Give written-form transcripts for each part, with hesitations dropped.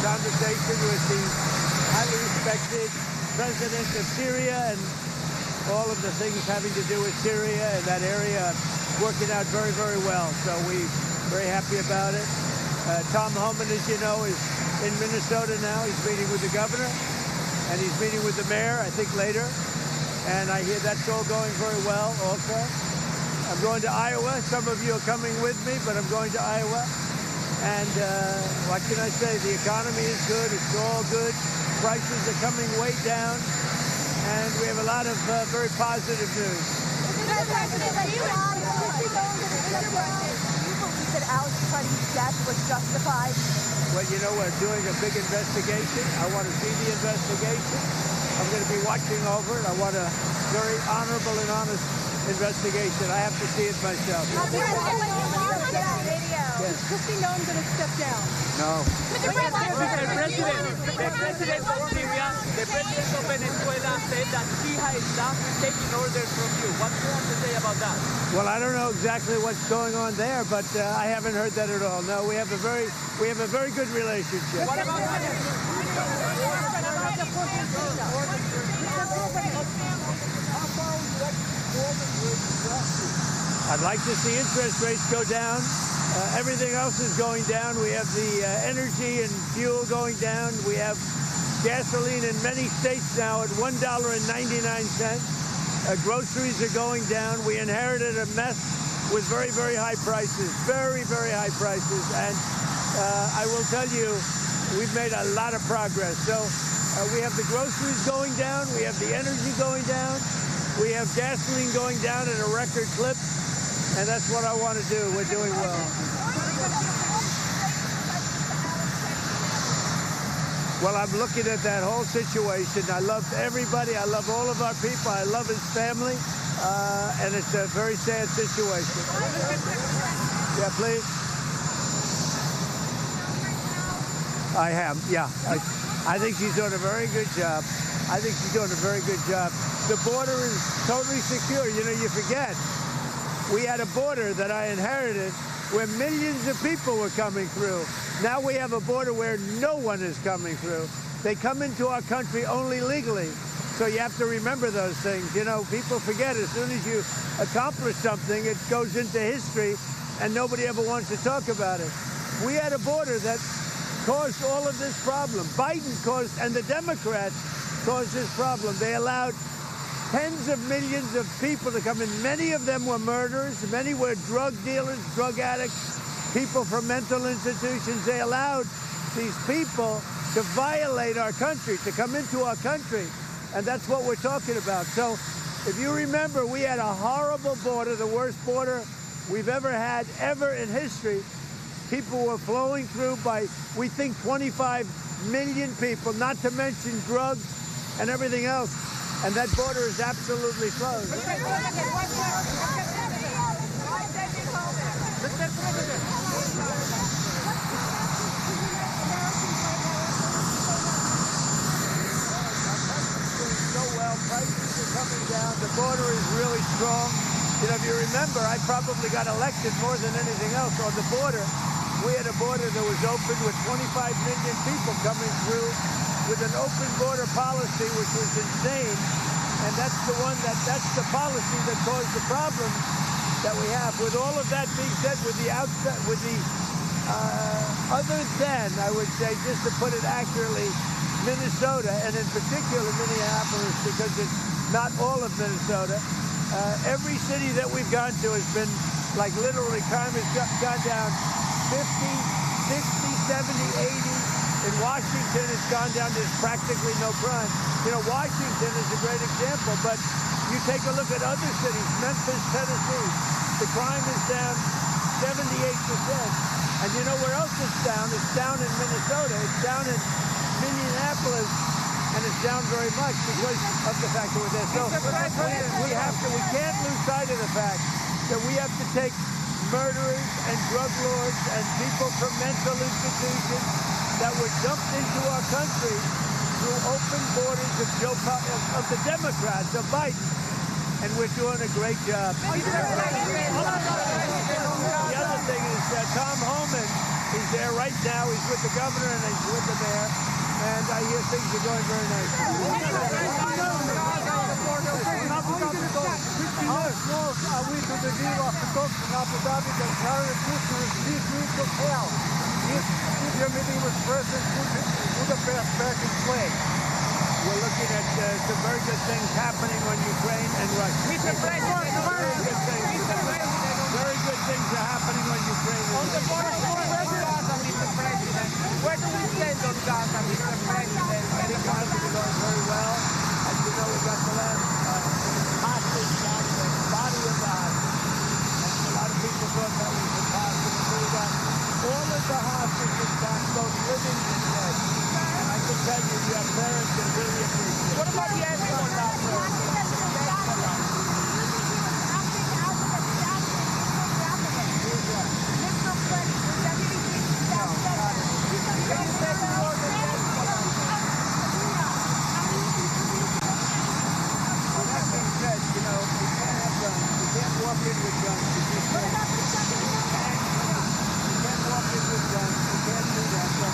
conversation with the highly respected president of Syria, and all of the things having to do with Syria and that area working out very, very well. So we're very happy about it. Tom Homan, as you know, is in Minnesota now. He's meeting with the governor, and he's meeting with the mayor, I think, later. And I hear that's all going very well also. I'm going to Iowa. Some of you are coming with me, but I'm going to Iowa. And what can I say? The economy is good. It's all good. Prices are coming way down. And we have a lot of very positive news. Mr. President, do you believe that Alex Cuddy's death was justified? Well, you know, we're doing a big investigation. I want to see the investigation. I'm going to be watching over it. I want a very honorable and honest investigation. I have to see it myself. Is Kristi Noems going to step down? No. The president of Syria, the president of Venezuela said that he has not taking orders from you. What do you have to say about that? Well, I don't know exactly what's going on there, but I haven't heard that at all. No, we have a very good relationship. What about I'd like to see interest rates go down. Everything else is going down. We have the energy and fuel going down. We have gasoline in many states now at $1.99. Groceries are going down. We inherited a mess with very, very high prices, very, very high prices. And I will tell you, we've made a lot of progress. So we have the groceries going down. We have the energy going down. We have gasoline going down at a record clip. And that's what I want to do. We're doing well. Well, I'm looking at that whole situation. I love everybody. I love all of our people. I love his family. And it's a very sad situation. Yeah, please. I am, yeah. I think she's doing a very good job. The border is totally secure. You know, you forget. We had a border that I inherited where millions of people were coming through. Now we have a border where no one is coming through. They come into our country only legally. So you have to remember those things. You know, people forget as soon as you accomplish something, it goes into history and nobody ever wants to talk about it. We had a border that caused all of this problem. Biden caused, and the Democrats caused this problem. They allowed tens of millions of people to come in. Many of them were murderers. Many were drug dealers, drug addicts, people from mental institutions. They allowed these people to violate our country, to come into our country. And that's what we're talking about. So if you remember, we had a horrible border, the worst border we've ever had, ever in history. People were flowing through by, we think, 25 million people, not to mention drugs and everything else. And that border is absolutely closed. Mr. President. So well, prices are coming down. The border is really strong. You know, if you remember, I probably got elected more than anything else on the border. We had a border that was open with 25 million people coming through with an open border policy, which was insane. And that's the policy that caused the problems that we have. With all of that being said, other than, I would say, just to put it accurately, Minnesota, and in particular Minneapolis, because it's not all of Minnesota, every city that we've gone to has been, like, literally crime has gone down 50, 60, 70, 80. In Washington, it's gone down. There's practically no crime. You know, Washington is a great example, but you take a look at other cities, Memphis, Tennessee, the crime is down 78%. And you know where else it's down? It's down in Minnesota. It's down in Minneapolis, and it's down very much because of the fact that we're there. So we can't lose sight of the fact that we have to take murderers and drug lords and people from mental institutions that were dumped into our country through open borders of the Democrats, of Biden. And we're doing a great job. The other thing is that Tom Homan He's there right now. He's with the governor and he's with the mayor. And I hear things are going very nice. How close are we to the deal of the talks in Abu Dhabi that Jared Kushner's big week of hell? If your meeting with President Budapest back in play. We're looking at some very good things happening on Ukraine and Russia. Mr. President, Very good things are happening on Ukraine and on the Russia. border of Gaza, Mr. President, where do we stand on Gaza, Mr. President? The Gaza is going very well. As you know, we got the last hostage down in the body of the hostage. And a lot of people thought that was impossible. So we got all of the hostages back, both living and dead. And I can tell you, you have parents that really appreciate it. What about the airport now, Walk in with guns. You can't walk in with guns. You can't do that. But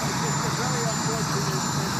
it's just a very unfortunate incident.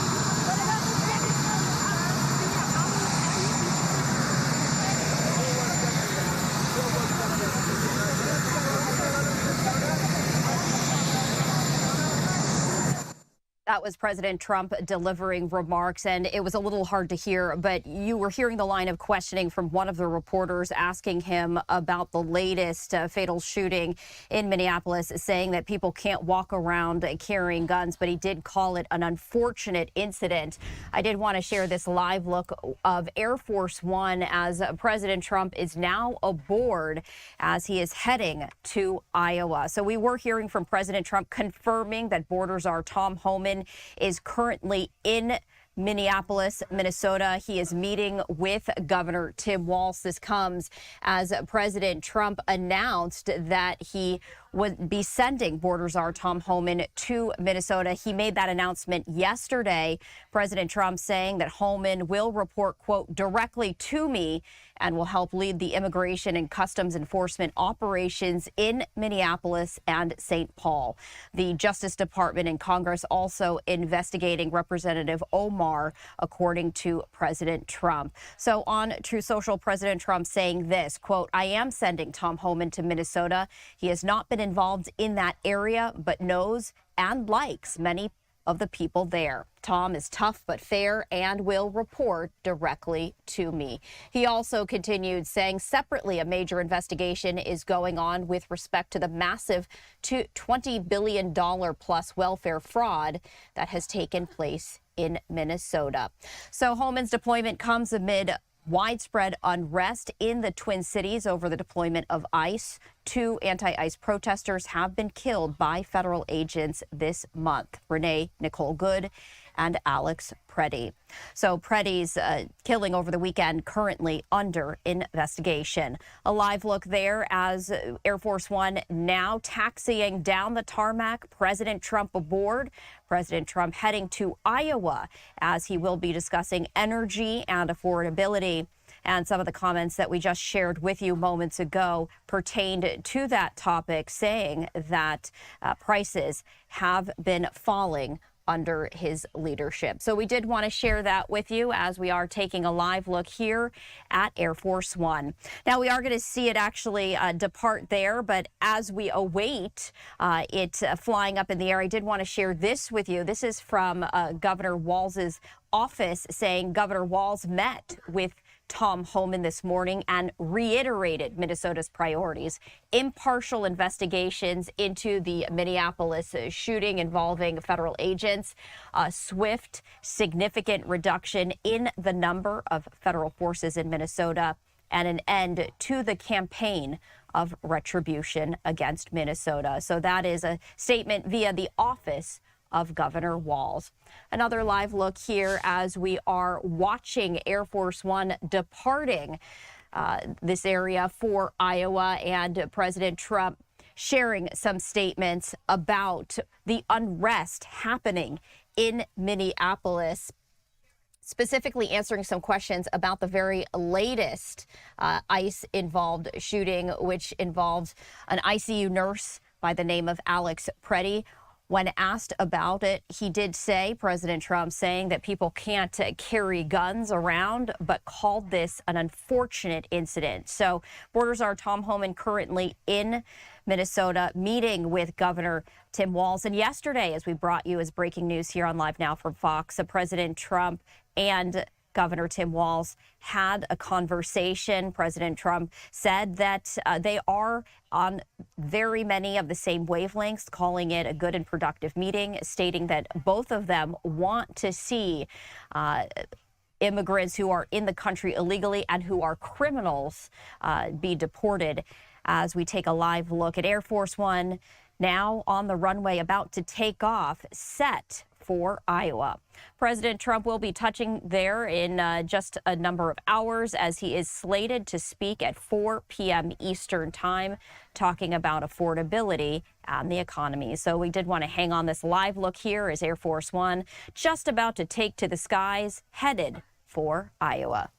That was President Trump delivering remarks, and it was a little hard to hear, but you were hearing the line of questioning from one of the reporters asking him about the latest fatal shooting in Minneapolis, saying that people can't walk around carrying guns, but he did call it an unfortunate incident. I did want to share this live look of Air Force One as President Trump is now aboard as he is heading to Iowa. So we were hearing from President Trump confirming that border czar Tom Homan is currently in Minneapolis, Minnesota. He is meeting with Governor Tim Walz. This comes as President Trump announced that he would be sending border czar Tom Homan to Minnesota. He made that announcement yesterday. President Trump saying that Homan will report, quote, directly to me and will help lead the immigration and customs enforcement operations in Minneapolis and St. Paul. The Justice Department and Congress also investigating Representative Omar, according to President Trump. So on True Social, President Trump saying this, quote, I am sending Tom Homan to Minnesota. He has not been involved in that area, but knows and likes many of the people there. Tom is tough but fair and will report directly to me. He also continued saying separately a major investigation is going on with respect to the massive $20 billion plus welfare fraud that has taken place in Minnesota. So Homan's deployment comes amid widespread unrest in the Twin Cities over the deployment of ICE. 2 anti-ICE protesters have been killed by federal agents this month. Renee Nicole Good and Alex Preddy. So Preddy's killing over the weekend currently under investigation. A live look there as Air Force One now taxiing down the tarmac. President Trump aboard. President Trump heading to Iowa as he will be discussing energy and affordability. And some of the comments that we just shared with you moments ago pertained to that topic, saying that prices have been falling under his leadership. So we did want to share that with you as we are taking a live look here at Air Force One. Now we are going to see it actually depart there, but as we await it flying up in the air, I did want to share this with you. This is from Governor Walz's office saying Governor Walz met with Tom Homan this morning and reiterated Minnesota's priorities. Impartial investigations into the Minneapolis shooting involving federal agents, a swift, significant reduction in the number of federal forces in Minnesota, and an end to the campaign of retribution against Minnesota. So that is a statement via the office of Governor Walz. Another live look here as we are watching Air Force One departing this area for Iowa, and President Trump sharing some statements about the unrest happening in Minneapolis, specifically answering some questions about the very latest ICE-involved shooting, which involved an ICU nurse by the name of Alex Preddy. When asked about it, he did say, President Trump saying that people can't carry guns around, but called this an unfortunate incident. So Border Czar Tom Homan currently in Minnesota meeting with Governor Tim Walz. And yesterday, as we brought you as breaking news here on Live Now from Fox, President Trump and Governor Tim Walz had a conversation. President Trump said that they are on very many of the same wavelengths, calling it a good and productive meeting, stating that both of them want to see immigrants who are in the country illegally and who are criminals be deported. As we take a live look at Air Force One, now on the runway, about to take off, set for Iowa. President Trump will be touching there in just a number of hours, as he is slated to speak at 4 p.m. Eastern time, talking about affordability and the economy. So we did want to hang on this live look here as Air Force One just about to take to the skies, headed for Iowa.